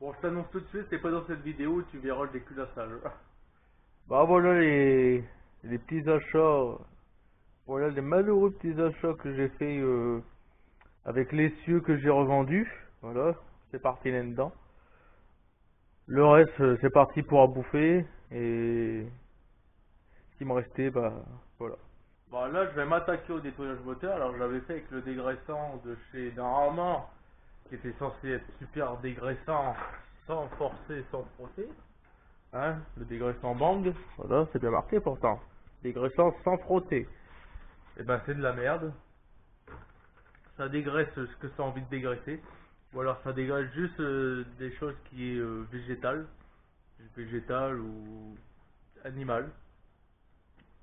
Bon, je t'annonce tout de suite, c'est pas dans cette vidéo, tu verras le déculassage. Bah voilà les petits achats, voilà les malheureux petits achats que j'ai fait avec l'essieu que j'ai revendu. Voilà, c'est parti là-dedans. Le reste c'est parti pour à bouffer et ce qui me restait, bah voilà. Bon, là, je vais m'attaquer au nettoyage moteur. Alors, je l'avais fait avec le dégraissant de chez Darman, qui était censé être super dégraissant, sans forcer, sans frotter. Hein, le dégraissant Bang, Voilà, c'est bien marqué pourtant. Dégraissant sans frotter. et ben c'est de la merde. Ça dégraisse ce que ça a envie de dégraisser. Ou alors ça dégraisse juste des choses qui est végétal ou animal,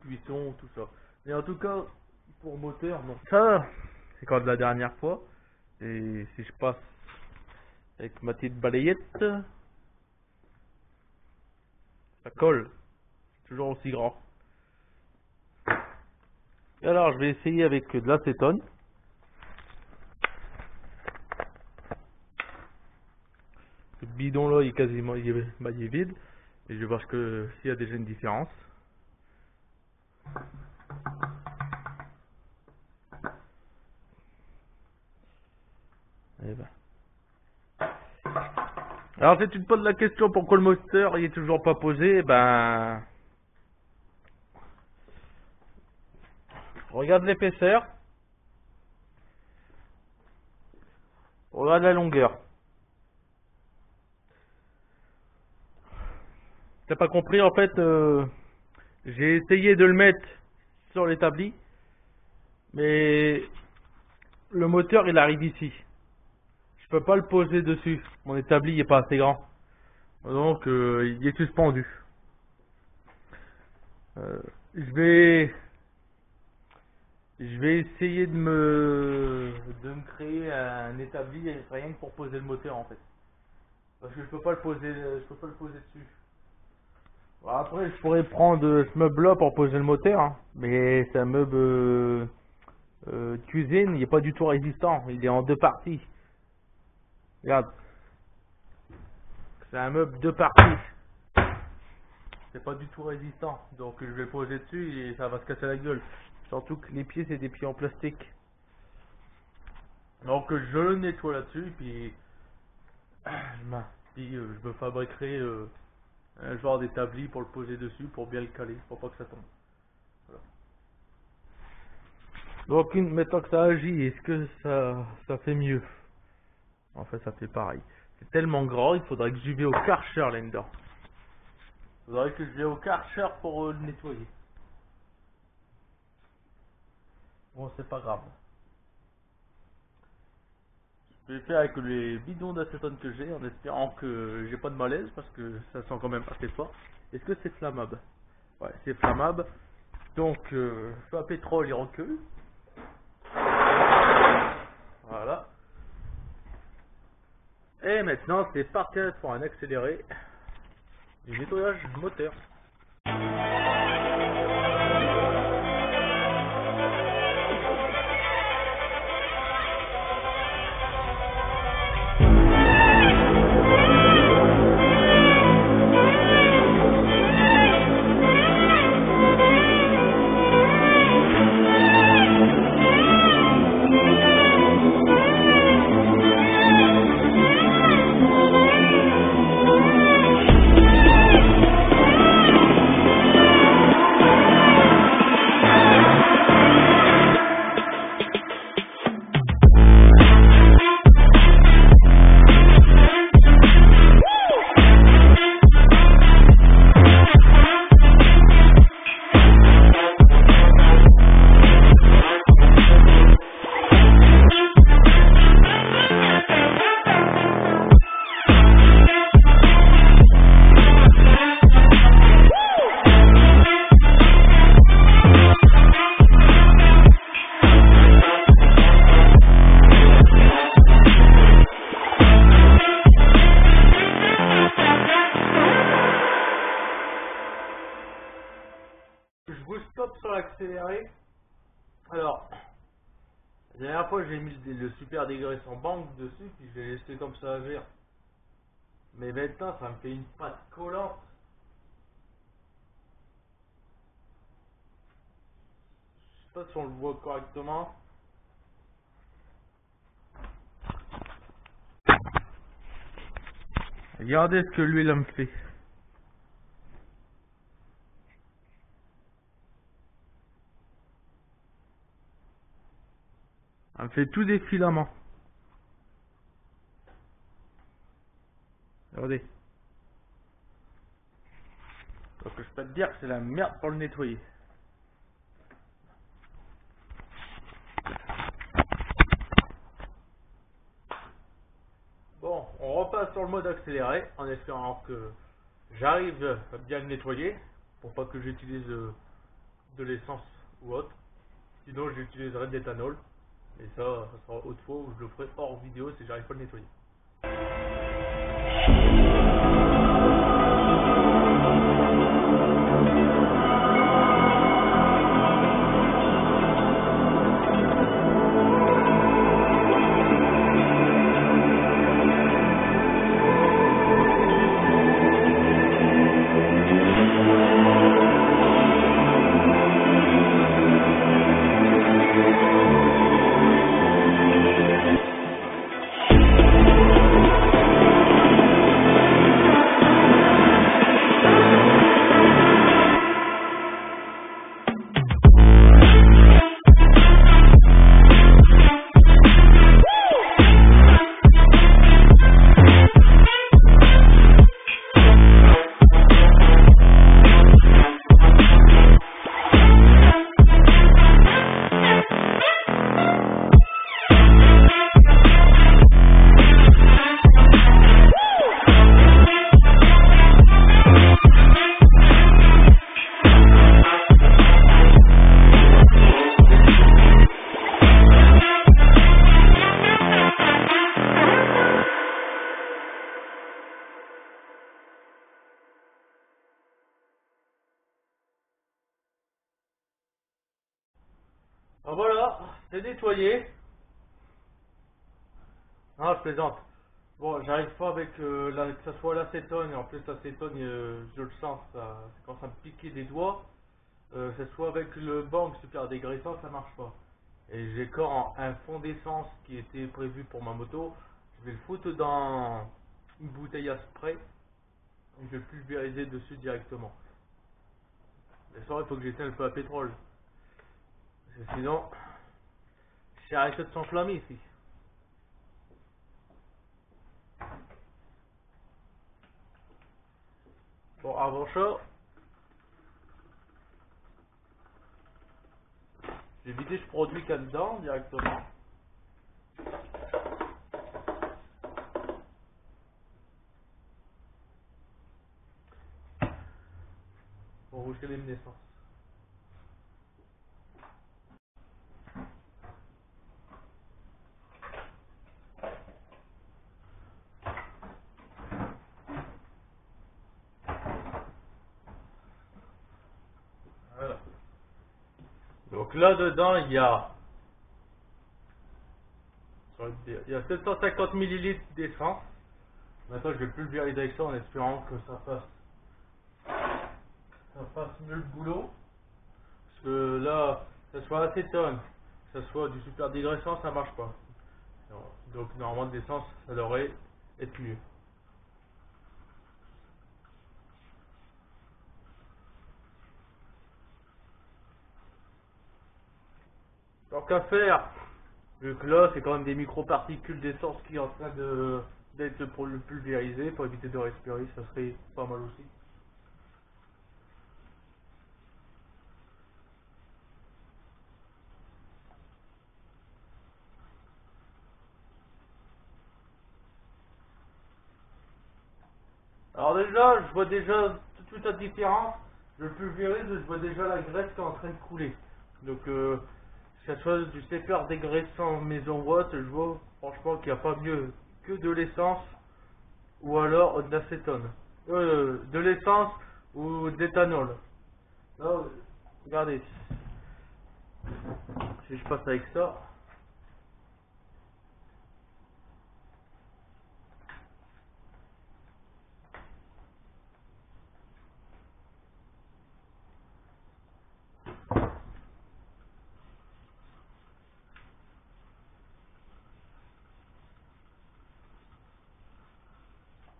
cuisson, tout ça. Mais en tout cas, pour moteur, non. Ça, c'est comme la dernière fois. Et si je passe avec ma petite balayette, ça colle. C'est toujours aussi grand. Et alors, je vais essayer avec de l'acétone. Ce bidon là, il est quasiment il est vide. Et je vais voir s'il y a déjà une différence. Eh ben. Alors si tu te poses la question pourquoi le moteur il est toujours pas posé, ben regarde l'épaisseur, regarde la longueur. T'as pas compris en fait, j'ai essayé de le mettre sur l'établi, mais le moteur il arrive ici. Je peux pas le poser dessus. Mon établi il est pas assez grand, donc il est suspendu. Euh, je vais essayer de me créer un établi rien que pour poser le moteur en fait, parce que je peux pas le poser, dessus. Bon, après je pourrais prendre ce meuble là pour poser le moteur, hein, mais c'est un meuble de cuisine, il est pas du tout résistant, il est en deux parties. Regarde, c'est un meuble deux parties, c'est pas du tout résistant, donc je vais le poser dessus et ça va se casser la gueule. Surtout que les pieds c'est des pieds en plastique. Donc je le nettoie là-dessus, puis je me fabriquerai un genre d'établi pour le poser dessus, pour bien le caler, pour pas que ça tombe. Voilà. Donc maintenant que ça agit, est-ce que ça fait mieux? En fait ça fait pareil. C'est tellement grand, il faudrait que j'y vais au Karcher là-dedans. Il faudrait que je vienne au Karcher pour le nettoyer. Bon, c'est pas grave. Je vais faire avec les bidons d'acétone que j'ai, en espérant que j'ai pas de malaise, parce que ça sent quand même assez fort. Est-ce que c'est flammable? Ouais, c'est flammable. Donc, feu à pétrole, il recule. Voilà. Et maintenant, c'est parti pour un accéléré du nettoyage moteur. Je vous stoppe sur l'accéléré. Alors, la dernière fois j'ai mis le super dégraissant banque dessus, puis je l'ai laissé comme ça agir. Mais maintenant, ça me fait une pâte collante. Je sais pas si on le voit correctement. Regardez ce que l'huile me fait. Elle me fait tout des filaments. Regardez. Donc je peux te dire que c'est la merde pour le nettoyer. Bon, on repasse sur le mode accéléré en espérant que j'arrive à bien le nettoyer pour pas que j'utilise de l'essence ou autre. Sinon j'utiliserai de l'éthanol. Et ça sera autre fois où je le ferai hors vidéo si j'arrive pas à le nettoyer. Alors voilà, c'est nettoyé. Non, je plaisante. Bon, j'arrive pas avec que ça soit l'acétone, et en plus l'acétone, je le sens, ça commence à me piquer des doigts. Que ce soit avec le bang super dégraissant, ça marche pas. Et j'ai encore un fond d'essence qui était prévu pour ma moto. Je vais le foutre dans une bouteille à spray et je vais le pulvériser dessus directement. Mais ça, il faut que j'éteigne le feu à pétrole. Parce que sinon, j'ai arrêté de s'enflammer ici. Bon, avant ça, j'ai vidé ce produit qu'il y a dedans directement. Pour rouger les luminescences. Voilà. Donc là dedans il y a 750 ml d'essence. Maintenant je vais pulvériser avec ça en espérant que ça fasse mieux le boulot. Parce que là, que ce soit acétone, que ce soit du super dégraissant, ça marche pas. Donc normalement de l'essence ça devrait être mieux. Tant qu'à faire, vu que là c'est quand même des microparticules d'essence qui est en train d'être pour le pulvériser, pour éviter de respirer, ça serait pas mal aussi. Alors déjà, je vois déjà toute la différence. Je pulvérise, je vois déjà la graisse qui est en train de couler. Donc que ce soit du super dégraissant maison watt, je vois franchement qu'il n'y a pas mieux que de l'essence ou alors de l'acétone. De l'essence ou d'éthanol. Là, regardez. Si je passe avec ça.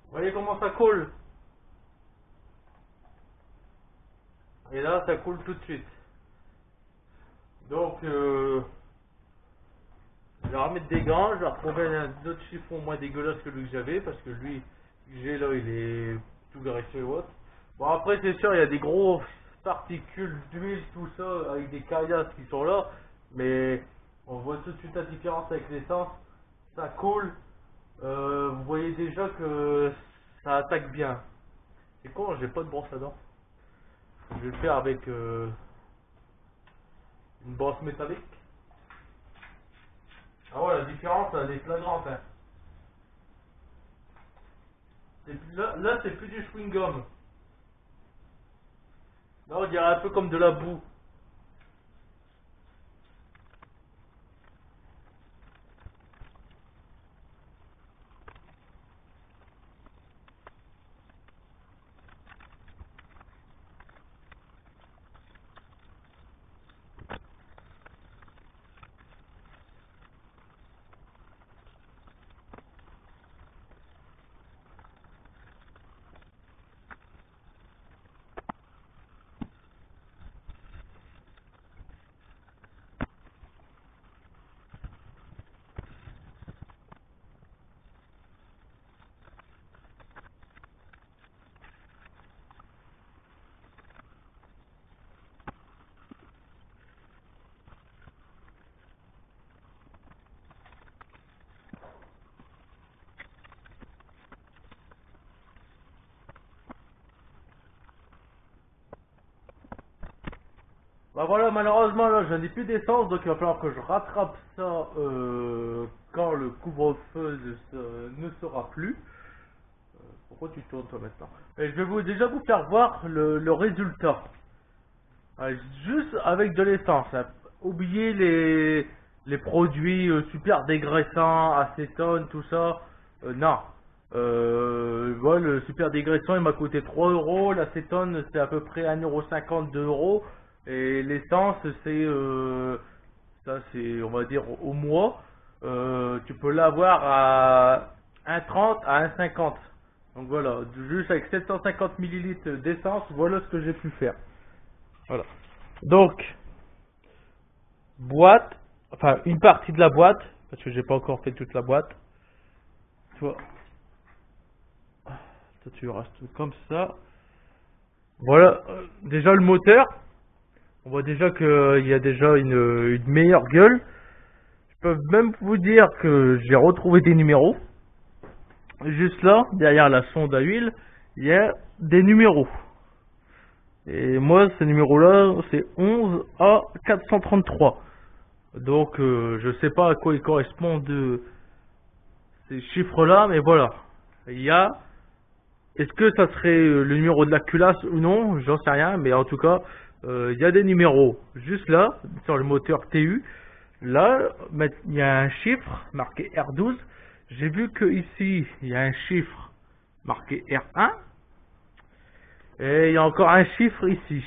Vous voyez comment ça coule? Et là, ça coule tout de suite. Donc, je vais remettre des gants, je vais retrouver un autre chiffon moins dégueulasse que lui que j'avais, parce que lui que j'ai là, il est tout graisseux et autres. Bon, après, c'est sûr, il y a des grosses particules d'huile, tout ça, avec des caillasses qui sont là, mais on voit tout de suite la différence avec l'essence. Ça coule, vous voyez déjà que ça attaque bien. C'est con, j'ai pas de brosse à dents. Je vais le faire avec une brosse métallique. Ah ouais, la différence, elle est flagrante. Hein. Là, c'est plus du chewing-gum. Là, on dirait un peu comme de la boue. Bah voilà, malheureusement là je n'ai plus d'essence, donc il va falloir que je rattrape ça quand le couvre-feu ne sera plus. Pourquoi tu tournes toi maintenant? Et je vais déjà vous faire voir le résultat. Juste avec de l'essence. Hein. Oubliez les produits super dégraissants, acétone, tout ça. Non. Voilà, le super dégraissant il m'a coûté 3 euros, l'acétone c'est à peu près 1,50 €, 2 euros. Et l'essence, ça c'est, on va dire, au mois, tu peux l'avoir à 1,30 à 1,50. Donc voilà, juste avec 750 millilitres d'essence, voilà ce que j'ai pu faire. Voilà. Donc, boîte, enfin une partie de la boîte, parce que j'ai pas encore fait toute la boîte. Toi, tu restes comme ça. Voilà, déjà le moteur. On voit déjà qu'il y a déjà une meilleure gueule. Je peux même vous dire que j'ai retrouvé des numéros. Juste là, derrière la sonde à huile, il y a des numéros. Et moi, ce numéro-là, c'est 11A433. Donc, je sais pas à quoi ils correspondent ces chiffres-là, mais voilà. Il y a... Est-ce que ça serait le numéro de la culasse ou non? J'en sais rien, mais en tout cas, il y a des numéros. Juste là, sur le moteur TU, là, il y a un chiffre marqué R12. J'ai vu que ici, il y a un chiffre marqué R1. Et il y a encore un chiffre ici,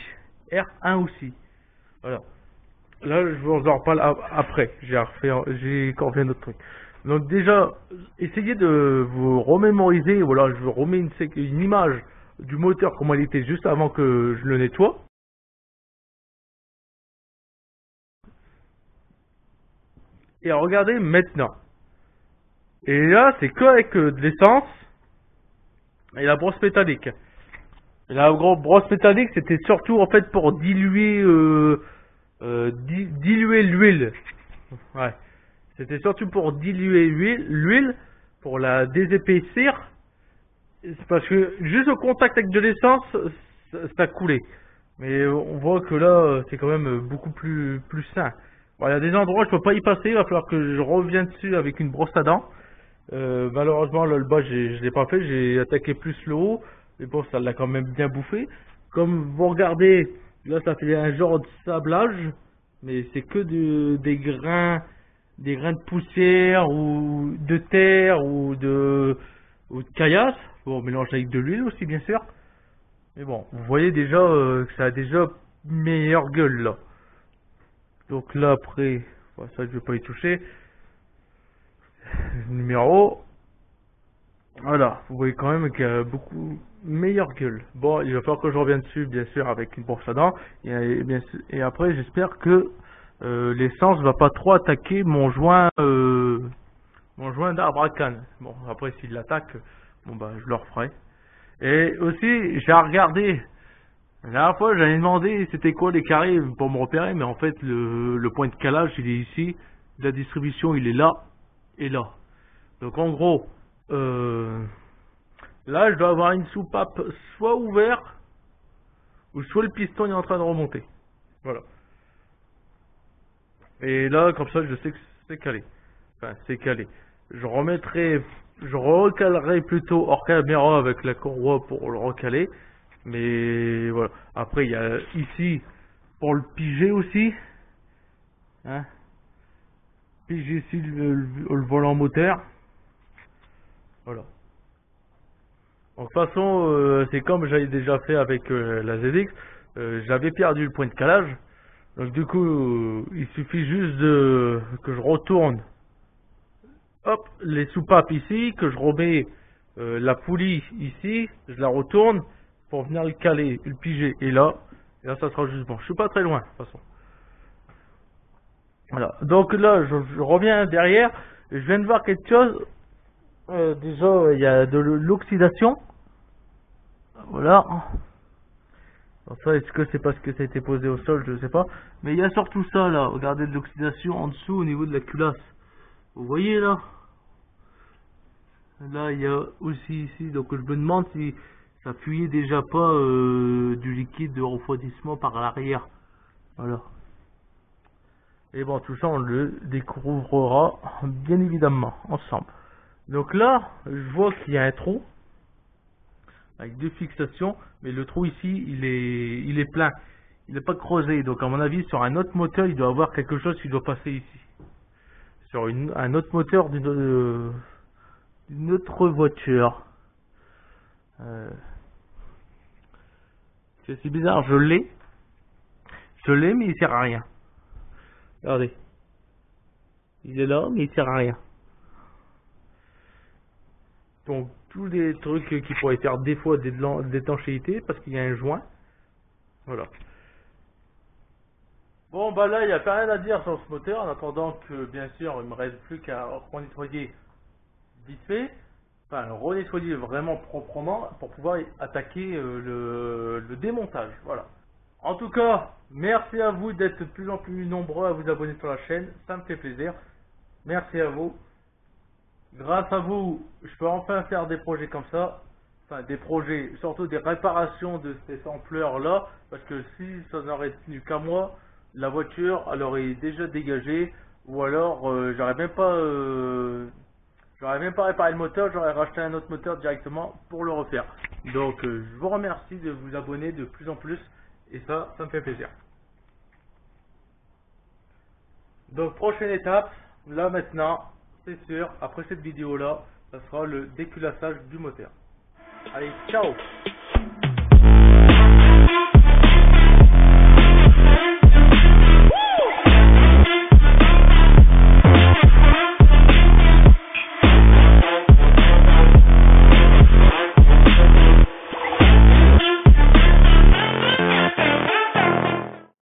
R1 aussi. Voilà. Là, je vous en reparle après. J'ai encore fait un autre truc. Donc déjà, essayez de vous remémoriser. Voilà, je vous remets une image du moteur, comment il était juste avant que je le nettoie. Et regardez maintenant. Et là, c'est que avec de l'essence et la brosse métallique. Et la brosse métallique, c'était surtout en fait pour diluer, diluer l'huile. Ouais. C'était surtout pour diluer l'huile, pour la désépaissir. C'est parce que juste au contact avec de l'essence, ça coulait. Mais on voit que là, c'est quand même beaucoup plus sain. Bon, il y a des endroits où je peux pas y passer, il va falloir que je revienne dessus avec une brosse à dents. Malheureusement, là, le bas, je l'ai pas fait, j'ai attaqué plus le haut. Mais bon, ça l'a quand même bien bouffé. Comme vous regardez, là, ça fait un genre de sablage. Mais c'est que des grains de poussière ou de terre ou de caillasse. Bon, mélange avec de l'huile aussi, bien sûr. Mais bon, vous voyez déjà que ça a déjà une meilleure gueule là. Donc là, après, ça je vais pas y toucher. Numéro. Voilà, vous voyez quand même qu'il y a beaucoup meilleure gueule. Bon, il va falloir que je revienne dessus, bien sûr, avec une brosse à dents. Et après, j'espère que l'essence va pas trop attaquer mon joint d'arbre à canne. Bon, après, s'il l'attaque, bon bah, je le referai. Et aussi, j'ai regardé. La dernière fois, j'avais demandé c'était quoi les carrés pour me repérer, mais en fait, le point de calage, il est ici. La distribution, il est là et là. Donc, en gros, là, je dois avoir une soupape soit ouverte, ou soit le piston est en train de remonter. Voilà. Et là, comme ça, je sais que c'est calé. Enfin, c'est calé. Je recalerai plutôt hors caméra avec la courroie pour le recaler. Mais voilà. Après, il y a ici, pour le piger aussi. Hein. Piger ici le volant moteur. Voilà. De toute façon, c'est comme j'avais déjà fait avec la ZX, j'avais perdu le point de calage. Donc du coup, il suffit juste que je retourne, hop, les soupapes ici, que je remets la poulie ici, je la retourne pour venir le caler, le piger. Et là ça sera juste bon. Je suis pas très loin de toute façon. Voilà. Donc là, je reviens derrière, je viens de voir quelque chose. Déjà, il y a de l'oxydation. Voilà. Alors ça, est-ce que c'est parce que ça a été posé au sol, je ne sais pas. Mais il y a surtout ça là, regardez de l'oxydation en dessous au niveau de la culasse. Vous voyez là? Là, il y a aussi ici, donc je me demande si ça fuyait déjà pas du liquide de refroidissement par l'arrière. Voilà. Et bon, tout ça, on le découvrira bien évidemment ensemble. Donc là, je vois qu'il y a un trou avec deux fixations, mais le trou ici, il est plein. Il n'est pas creusé, donc à mon avis, sur un autre moteur, il doit avoir quelque chose qui doit passer ici. Sur un autre moteur d'une autre voiture. C'est bizarre, je l'ai, mais il sert à rien. Regardez. Il est là, mais il sert à rien. Donc, tous les trucs qui pourraient faire des fois d'étanchéité, parce qu'il y a un joint. Voilà. Bon, bah là, il n'y a pas rien à dire sur ce moteur, en attendant que, bien sûr, il me reste plus qu'à renettoyer vite fait. Enfin, renettoyer vraiment proprement pour pouvoir attaquer le démontage. Voilà. En tout cas, merci à vous d'être de plus en plus nombreux à vous abonner sur la chaîne. Ça me fait plaisir. Merci à vous. Grâce à vous, je peux enfin faire des projets comme ça. Enfin, des projets, surtout des réparations de ces sampleurs là. Parce que si ça n'aurait tenu qu'à moi, la voiture, elle aurait déjà dégagé. Ou alors, j'aurais même pas réparé le moteur, j'aurais racheté un autre moteur directement pour le refaire. Donc, je vous remercie de vous abonner de plus en plus. Et ça me fait plaisir. Donc, prochaine étape, là maintenant, c'est sûr, après cette vidéo là, ça sera le déculassage du moteur. Allez, ciao!